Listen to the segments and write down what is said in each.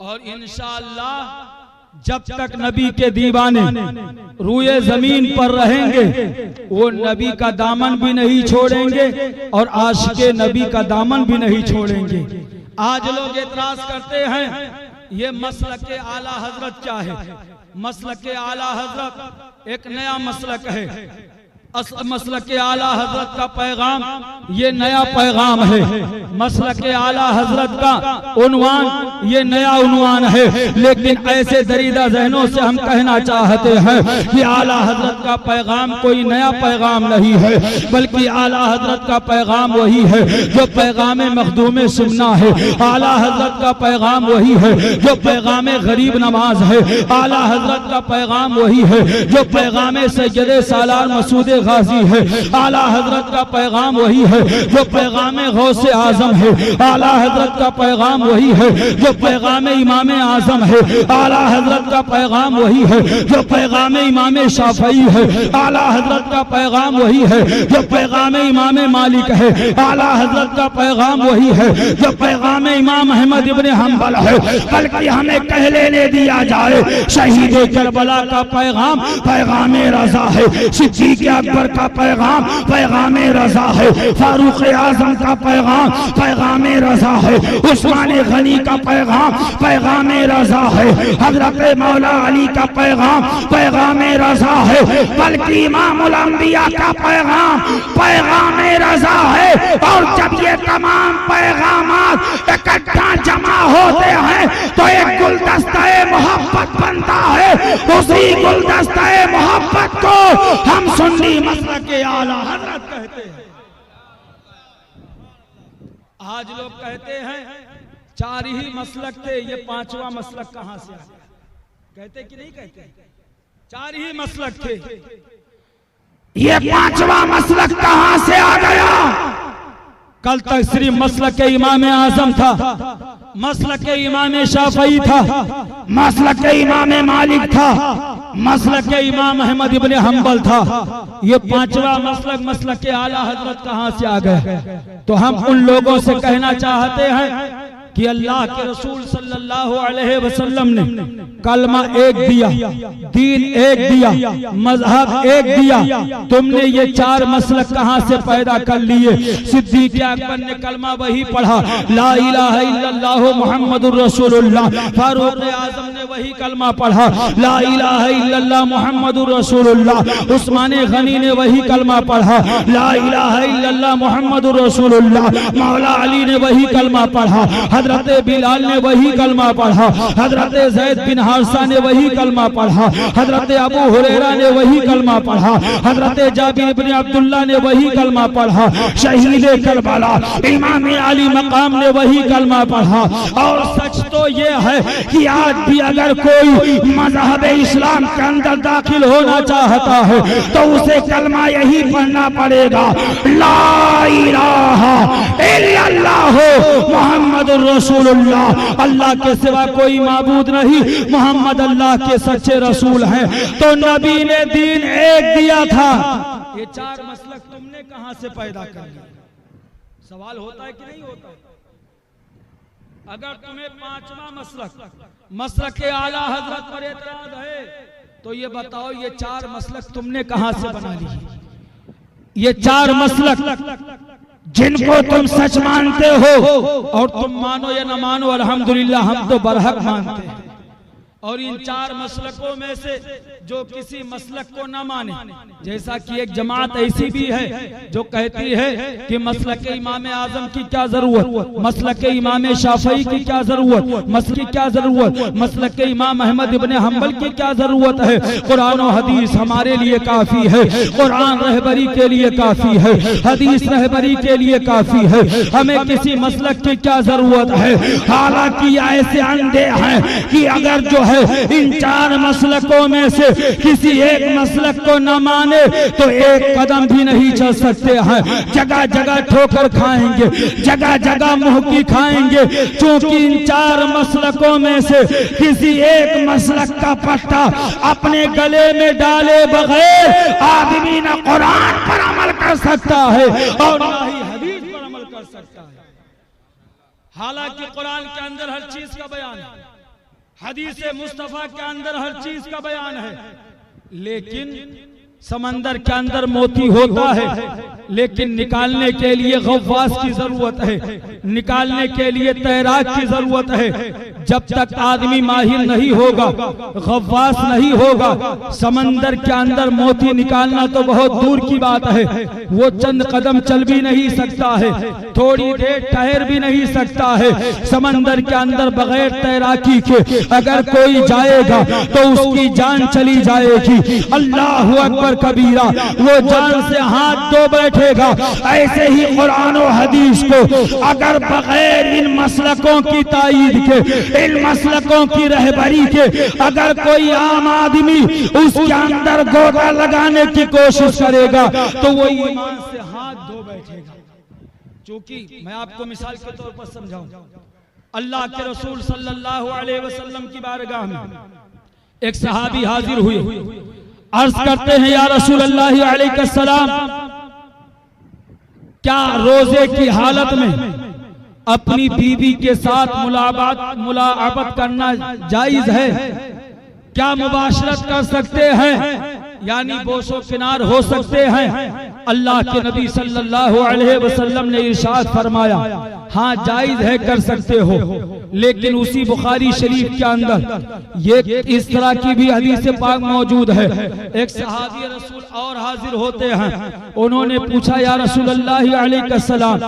और इंशाअल्लाह जब तक नबी के दीवाने रूए जमीन पर रहेंगे वो नबी का दामन भी नहीं छोड़ेंगे और आशिके नबी का दामन भी नहीं छोड़ेंगे। आज लोग एतराज करते हैं ये मसलक के आला हजरत क्या है। मसलक के आला हजरत एक नया मसलक है। मसलक के आला हजरत का पैगाम ये नया पैगाम है। मसलक के आला हजरत का उन्वान ये नया उन्वान है। लेकिन ऐसे दरीदा जहनों से हम कहना चाहते हैं कि आला हजरत का पैगाम कोई नया पैगाम नहीं है, बल्कि आला हजरत का पैगाम वही है जो पैगाम मखदूम सुन्ना है। आला हजरत का पैगाम वही है जो पैगाम गरीब नमाज है। आला हजरत का पैगाम वही है जो पैगाम सैयद सालार मसूद गाजी है। आला हजरत का पैगाम वही है जो पैगाम गौसे आजम है। आला हजरत का पैगाम वही है जो पैगाम इमाम आजम है। आला हजरत का पैगाम वही है जो पैगाम इमाम शाफई है। आला हजरत का पैगाम वही है जो पैगाम इमाम मालिक है। आला हजरत का पैगाम वही है जो पैगाम इमाम अहमद इब्ने हंबल है। बल्कि हमें कह लेने दिया जाए शहीद करबला का पैगाम पैगाम रजा है। सिद्दीक़ अकबर का पैगाम पैगाम रजा है। फारूक आजम का पैगाम पैगाम रजा है। उस्मान गनी का पैगाम पैगाम रजा है। हजरत मौला अली का पैगाम पैगाम रजा है। बल्कि इमामुल अंबिया का पैगाम पैगाम रजा है। और जब ये तमाम पैगामात इकट्ठा जमा होते हैं तो एक गुलदस्ता मोहब्बत बनता है। उसी गुलदस्ता मोहब्बत को हम सुन्नी मसलक के आला हजरत कहते हैं। आज लोग कहते हैं चार ही मसलक थे, ये पांचवा मसलक कहां से आ गया? कहते कि नहीं कहते? चार ही मसलक थे, ये पांचवा मसलक कहां से आ गया? कल तक सिर्फ मसलक के इमाम आजम था, मसलक के इमाम शाफई था, मसलक के इमाम मालिक था, मसलक के इमाम अहमद इब्ने हंबल था। ये पांचवा मसलक मसलक के आला हजरत कहां से आ गए? तो हम उन लोगों से कहना चाहते हैं कि अल्लाह के रसूल सल्लल्लाहु अलैहि वसल्लम ने कलमा एक दिया, दीन एक दिया, मजहब एक दिया। तुमने ये चार मसलक कहां से पैदा कर लिए? सिद्दीक़ अकबर ने कलमा वही पढ़ा, ला इलाहा इल्लल्लाह मुहम्मदुर रसूलुल्लाह। फारूक आजम ने वही कलमा पढ़ा, ला इलाहा इल्लल्लाह मुहम्मदुर रसूलुल्लाह। उस्मान गनी ने वही कलमा पढ़ा, ला इलाहा इल्लल्लाह मुहम्मदुर रसूलुल्लाह। मौला अली ने वही कलमा पढ़ा, हजरत बिलाल ने वही कलमा पढ़ा, हजरत ज़ैद बिन हारिसा ने वही कलमा पढ़ा, हजरत अबू हुरैरा ने वही कलमा पढ़ा, हजरत जाबिर इब्न अब्दुल्लाह ने वही कलमा पढ़ा, शहीद करबला इमाम अली मकाम ने वही कलमा पढ़ा। और सच तो ये है कि आज भी अगर कोई मजहब इस्लाम के अंदर दाखिल होना चाहता है तो उसे कलमा यही पढ़ना पड़ेगा, ला इलाहा इल्लल्लाह मुहम्मदुर रसूलुल्लाह। अल्लाह के सिवा कोई माबूद नहीं, मोहम्मद अल्लाह के सच्चे रसूल हैं। तो नबी ने दीन एक दिया था। ये चार मसलक तुमने कहां से पैदा कर लिया? सवाल होता है कि नहीं होता? अगर तुम्हें पांचवा मसलक के आला हजरत पर एतराज है तो ये बताओ ये चार मसलक तुमने कहां से बना लिए? ये चार मसलक जिनको तुम सच मानते हो, और तुम मानो या न मानो अल्हम्दुलिल्लाह हम तो बरहक मानते हैं। और इन चार मसलकों में से जो किसी मसलक को न माने, जैसा कि एक जमात ऐसी भी है जो कहती है कि मसलक के इमाम आजम की क्या जरूरत, मसलक के इमाम शाफई की क्या जरूरत, मसलक की क्या जरूरत, मसलक के इमाम अहमद इब्ने हंबल की क्या जरूरत है? कुरान और हदीस हमारे लिए काफी है, कुरान रहबरी के लिए काफी है, हदीस रहबरी के लिए काफी है। हमें किसी मसलक की क्या जरूरत है? हालांकि ऐसे अंधे हैं कि अगर जो है इन चार मसलकों में से किसी एक मसलक को न माने तो एक कदम भी नहीं चल सकते हैं। जगह जगह ठोकर खाएंगे, जगह जगह मुहकी खाएंगे, क्योंकि इन चार मसलकों में से किसी एक मसलक का पट्टा अपने गले में डाले बगैर आदमी न कुरान पर अमल कर सकता है और न ही हदीस पर अमल कर सकता है। हालांकि कुरान के अंदर हर चीज का बयान है, हदीस मुस्तफा के अंदर हर चीज का बयान है, लेकिन समंदर के अंदर मोती होता है, लेकिन निकालने के लिए गव्वास की जरूरत है, निकालने के लिए तैराक की जरूरत है। जब तक आदमी माहिर नहीं होगा, गव्वास नहीं होगा, समंदर के अंदर मोती निकालना तो बहुत दूर की बात है। वो चंद कदम चल भी नहीं सकता है, थोड़ी देर ठहर भी नहीं सकता है। समंदर के अंदर बगैर तैराकी के अगर कोई जाएगा तो उसकी जान चली जाएगी। अल्लाहु अकबर कबीरा, वो जान से हाथ धो बैठेगा। ऐसे ही कुरान और हदीस को अगर बगैर इन मसलकों की तायीद के, इन मसलकों की रहबरी के अगर कोई आम आदमी उसके अंदर गोता लगाने की कोशिश करेगा तो वो ईमान से हाथ धो बैठेगा। क्योंकि मैं आपको मिसाल के तौर पर समझाऊं, अल्लाह के रसूल सल्लल्लाहु अलैहि वसल्लम की बारगाह में एक सहाबी हाजिर हुए, अर्ज करते हैं या रसूल अल्लाह अलैहिस्सलाम, क्या रोजे की हालत में अपनी बीवी के साथ मुलाकात करना जायज है? क्या मुबाशरत कर सकते हैं, यानी बोसो किनार हो सकते हैं? अल्लाह के नबी सल्लल्लाहु अलैहि वसल्लम ने इरशाद फरमाया, हाँ जायज है, कर सकते हो। लेकिन उसी बुखारी शरीफ के अंदर ये इस तरह की भी हदीस पाक मौजूद है। एक सहाबी रसूल और हाजिर होते हैं, उन्होंने पूछा या रसूल अल्लाह अलैहिस्सलाम,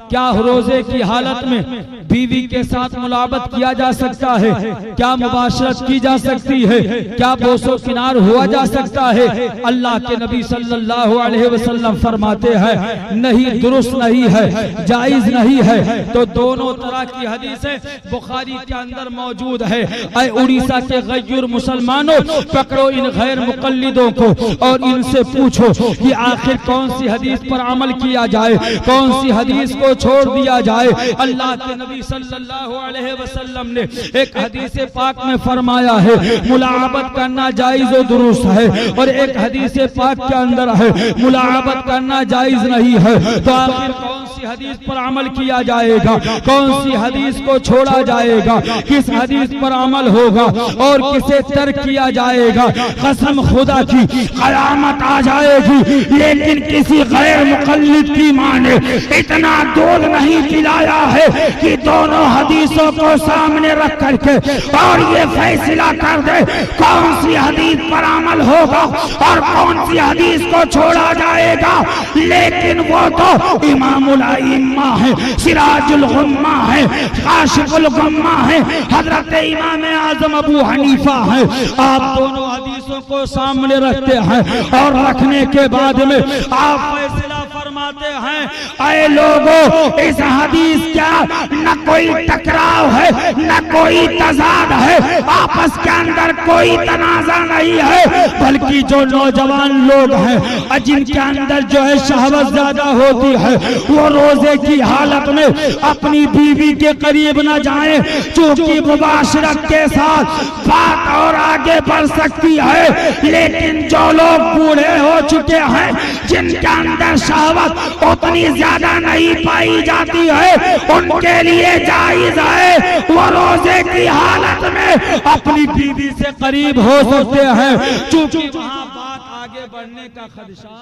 क्या रोजे की हालत में बीवी के साथ मुलाकात किया जा सकता है? क्या मुबाशरत की जा सकती है? क्या बोसो किनार हुआ जा सकता है? अल्लाह के नबी सल्लल्लाहु अलैहि वसल्लम फरमाते हैं, नहीं, दुरुस्त नहीं है, जायज नहीं है। तो दोनों तरह की हदीसें बुखारी के अंदर मौजूद है। ऐ उड़ीसा के गैर मुसलमानों, पकड़ो इन गैर मुकल्लिदों को और इनसे पूछो कि आखिर कौन सी हदीस पर अमल किया जाए, कौन सी हदीस को छोड़ दिया जाए। अल्लाह के नबी सल्लल्लाहु अलैहि वसल्लम ने एक हदीस पाक में फरमाया है मुलाकात करना जायज और दुरुस्त है, और एक हदीस पाक के अंदर है मुलाकात करना जायज नहीं है। तो आखिर कौन सी हदीस पर अमल किया जाएगा, कौन सी हदीस को छोड़ा जाएगा, किस हदीस पर अमल होगा और किसे तर्क किया जाएगा? कसम खुदा की कयामत आ जाएगी, लेकिन किसी गैर मुकल्लिद की मां ने इतना दूध नहीं पिलाया है कि दोनों हदीसों को सामने रख करके और ये फैसला कर दे कौन सी हदीस पर अमल होगा और कौन सी हदीस को छोड़ा जाएगा। लेकिन वो तो इमामुल अइम्मा है, सिराजुल गुम्मा है, काशिफुल गुम्मा है, हजरत इमाम आजम अबू हनीफा है। आप दोनों हदीसों को सामने रखते हैं और रखने के बाद में आप फैसला फरमाते हैं, ऐ लोगों, इस हदीस क्या न कोई टकराव है, न कोई तजाद है, आपस के अंदर कोई तनाजा नहीं है, बल्कि जो नौजवान लोग हैं जिनके अंदर जो है शहवत ज्यादा होती है, वो रोजे की हालत में अपनी बीवी के करीब न जाएं, क्योंकि मुबाशरत के साथ बात और आगे बढ़ सकती है। लेकिन जो लोग बूढ़े हो चुके हैं, जिनके अंदर शहवत उतनी ज्यादा नहीं पाई जाती है, उनके लिए जायज है वो रोजे की हालत में अपनी बीवी से करीब हो सकते हैं, क्योंकि वहां बात आगे बढ़ने का खदशा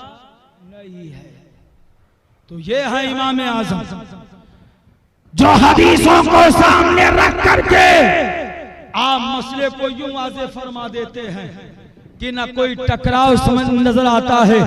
नहीं है। तो ये है इमाम आजम जो हदीसों को सामने रख करके आप मसले को यूं वाज़े फरमा देते हैं कि न कोई टकराव नजर आता है,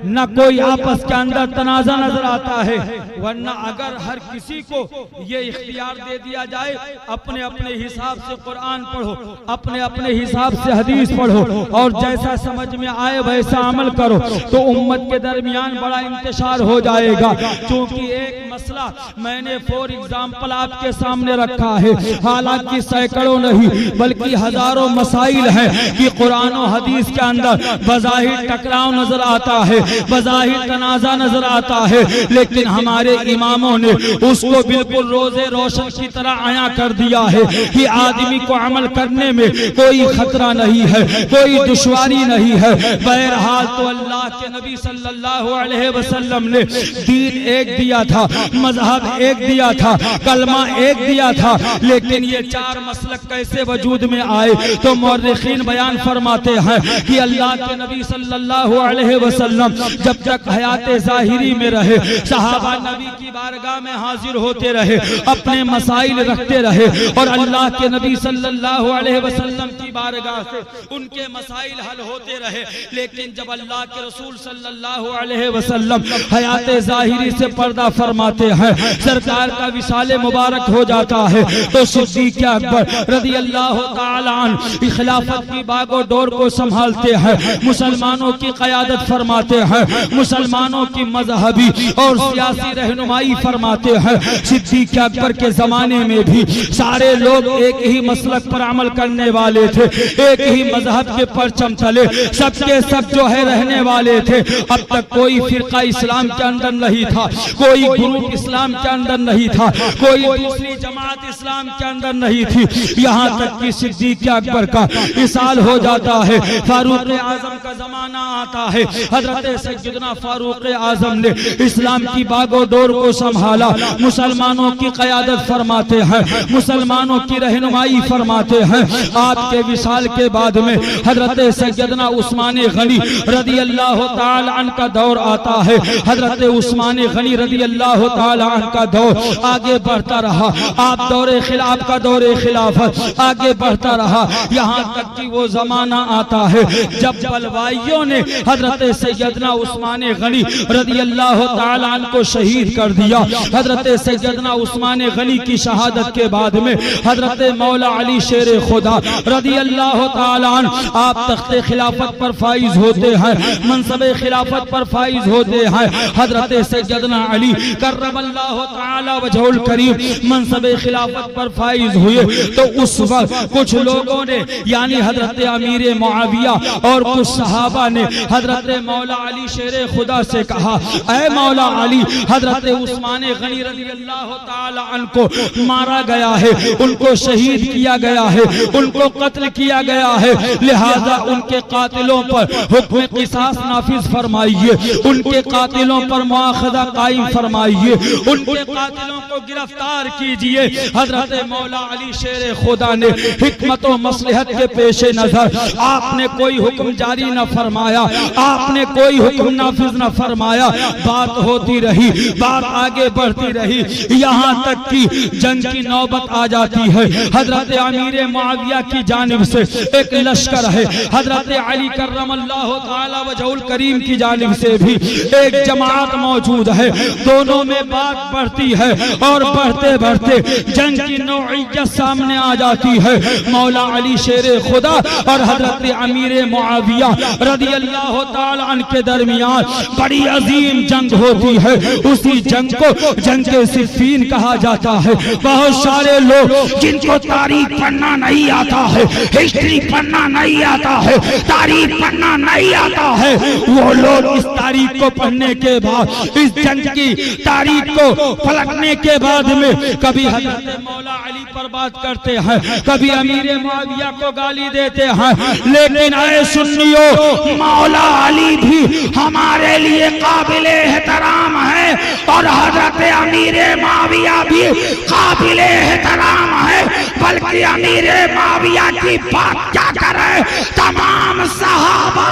न कोई आपस के अंदर तनाजा नजर आता है। वरना अगर हर किसी को ये इख्तियार दे दिया जाए अपने अपने हिसाब से कुरान पढ़ो, अपने अपने हिसाब से हदीस पढ़ो और जैसा समझ में आए वैसा अमल करो, तो उम्मत के दरमियान बड़ा इंतशार हो जाएगा। क्योंकि एक मसला मैंने फॉर एग्जाम्पल आपके सामने रखा है, हालांकि सैकड़ों नहीं बल्कि हजारों मसाइल हैं कि कुरान और हदीस हदीस के अंदर बज़ाहिर टकराव नजर आता है, बज़ाहिर तनाज़ा नजर आता है, लेकिन हमारे इमामों ने उसको बिल्कुल रोजे रोशन की तरह आया कर दिया है कि आदमी को अमल करने में कोई खतरा नहीं है, कोई दुश्वारी नहीं है। बहरहाल तो अल्लाह के नबी सल्लल्लाहु अलैहि वसल्लम ने दीन एक दिया था, मजहब एक दिया था, कलमा एक दिया था, लेकिन ये चार मसलक कैसे वजूद में आए? तो मुअर्रिखीन बयान फरमाते हैं कि अल्लाह के नबी सल्लल्लाहु अलैहि वसल्लम जब तक हयात ज़ाहिरी में रहे, सहाबा नबी की बारगाह में हाजिर होते रहे, अपने मसाइल रखते रहे और अल्लाह के नबी सल्लल्लाहु अलैहि वसल्लम की बारगाह से उनके मसाइल हल होते रहे। लेकिन जब अल्लाह के रसूल सल्लल्लाहु अलैहि वसल्लम हयात ज़ाहिरी से पर्दा फरमाते हैं, सरकार का विसाले मुबारक हो जाता है, तो सिद्दीक़ अकबर रज़ी अल्लाह ताला अन्हु खिलाफत की बागो डोर को संभालते हैं, मुसलमानों की क़यादत फरमाते हैं, मुसलमानों की मजहबी और सियासी रहनुमाई फरमाते हैं। सिद्दीक़ अकबर के जमाने में भी सारे लोग एक ही मसलक पर अमल करने वाले थे, एक ही मजहब के परचम तले सबके सब जो है रहने वाले थे। अब तक कोई फिरका इस्लाम के अंदर नहीं था, कोई ग्रुप इस्लाम के अंदर नहीं था, कोई दूसरी जमात इस्लाम के अंदर नहीं थी। यहाँ तक कि सिद्दीक़ अकबर का विसाल हो जाता है, फारूक आजम का जमाना आता है, हजरत सैयदना फारूक आजम ने इस्लाम की बागोडोर को संभाला, मुसलमानों की क़यादत फरमाते हैं, मुसलमानों की रहनुमाई फरमाते हैं। आपके विसाल के बाद में हजरत सैयदना उस्मान गनी रज़ी अल्लाह ताला अन्हु का दौर आता है। हजरत उस्मान गनी रज़ी अल्लाह ताला अन्हु का दौर आगे बढ़ता रहा, आप दौरे खिलाफ का दौरे खिलाफत आगे बढ़ता रहा, यहाँ तक कि वो जमाना आता है जब बलवाइयों ने हजरत सैयदना उस्मान गनी रज़ी अल्लाह ताला अन्हु को शहीद कर दिया। हजरत सैयदना उस्मान गनी की शहादत के बाद में हजरत मौला अली शेर खुदा रज़ी अल्लाह ताला अन्हु आप तख्ते खिलाफत पर फाइज होते हैं, मनसबे खिलाफत पर फाइज होते हैं। हजरत सैयदना अली कर्रमल्लाहु ताला वजहुल करीम मनसबे खिलाफत पर फाइज हुए, तो उस वक्त कुछ लोगों ने यानी हजरत अमीर मुआविया और कुछ सहाबा ने हजरत मौला अली शेर खुदा से कहा, ऐ मौला अली, हजरत उस्मान गनी रज़ी अल्लाह ताला अन्हु को मारा गया है, उनको शहीद किया गया है, उनको कत्ल किया गया है, लिहाजा उनके कातिलों पर हुक्म क़िसास नाफिज फरमाइए, उनके कातिलों पर मुआखज़ा कायम फरमाइए, उनके कातिलों को गिरफ्तार कीजिए। हजरत मौला अली शेर खुदा ने हिकमत व मसलहत के पेश नजर आपने कोई हुक्म जारी न फरमाया, आपने कोई हुक्म नाफिज न फरमाया। बात होती रही, बात आगे बढ़ती रही, यहाँ तक कि जंग की नौबत आ जाती है। हजरत अमीर मुआविया की जानिब से एक लश्कर है, हजरत अली कर्रमल्लाहु ताला वजहुल करीम की जानिब से भी एक जमात मौजूद है। दोनों में बात बढ़ती है और बढ़ते बढ़ते जंग की नौइयत सामने आ जाती है। मौला अली शेर खुदा और हजरत अमीर मुआविया रज़ी अल्लाह ताला अन्हु के दरमियान बड़ी अजीम जंग होती है। उसी जंग को जंग के सिफ़ीन कहा जाता है। बहुत सारे लोग जिनको तारीख पढ़ना नहीं आता है, हिस्ट्री पढ़ना नहीं आता है, तारीख पढ़ना नहीं आता है, वो लोग इस तारीख को पढ़ने के बाद, इस जंग की तारीख को पलटने के बाद में कभी हजरत मौला अली पर बात करते हैं, कभी अमीर मुआविया को गाली देते हैं। लेकिन ऐ सुन्नियों, मौला अली भी हमारे लिए काबिले एहतराम है और हजरत अमीर मुआविया भी काबिले एहतराम है। बल्कि अमीर मुआविया की बात क्या करे, तमाम सहाबा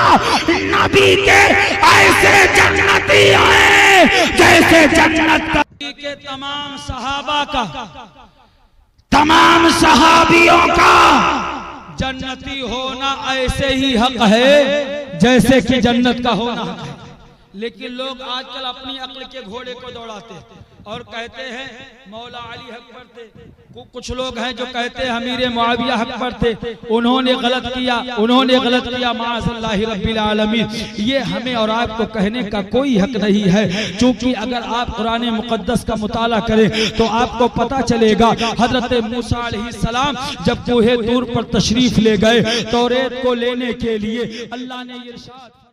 नबी के ऐसे जन्नती हैं जैसे जन्नत के तमाम सहाबा का, तमाम सहाबियों का जन्नती होना ऐसे ही हक है जैसे कि जन्नत का होना हक है। लेकिन लोग आजकल अपनी अक्ल के घोड़े को दौड़ाते और कहते हैं मौला अली हक पर थे, कुछ लोग हैं जो कहते हैं अमीर मुआविया हक पर थे, उन्होंने गलत किया माअज़ल्लाहि रब्बिल आलमीन। ये हमें और आपको कहने का कोई हक नहीं है, क्योंकि अगर आप कुरान मुक़द्दस का मुताला करें तो आपको पता चलेगा हजरत मूसा अलैहिस्सलाम जब कोहे तूर पर तशरीफ ले गए तौरेत को लेने के लिए, अल्लाह ने इरशाद